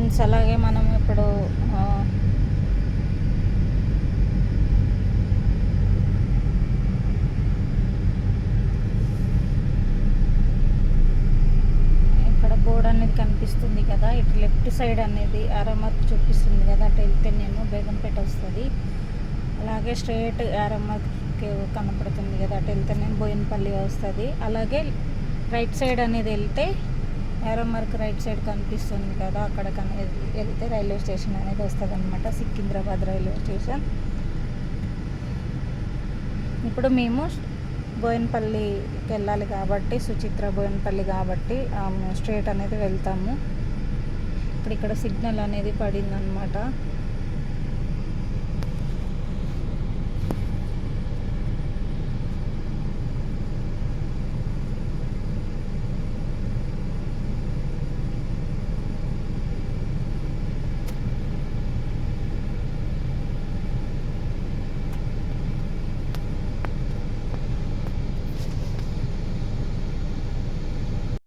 Friends, అలాగే మనం ఇప్పుడు ఇక్కడ బోర్డు అనేది కనిపిస్తుంది కదా, ఇటు లెఫ్ట్ సైడ్ అనేది యారో మార్క్ చూపిస్తుంది కదా, అటు వెళ్తే నేను బేగంపేట వస్తుంది. అలాగే స్ట్రైట్ యారో మార్క్ కనపడుతుంది కదా, అటు వెళ్తే నేను బోయినపల్లి వస్తుంది. అలాగే రైట్ సైడ్ అనేది వెళ్తే యారో మార్క్ రైట్ సైడ్ కనిపిస్తుంది కదా, అక్కడ వెళ్తే రైల్వే స్టేషన్ అనేది వస్తుంది అనమాట, సికింద్రాబాద్ రైల్వే స్టేషన్. ఇప్పుడు మేము బోయినపల్లికి వెళ్ళాలి కాబట్టి, సుచిత్ర బోయినపల్లి కాబట్టి స్ట్రైట్ అనేది వెళ్తాము. ఇప్పుడు ఇక్కడ సిగ్నల్ అనేది పడిందనమాట.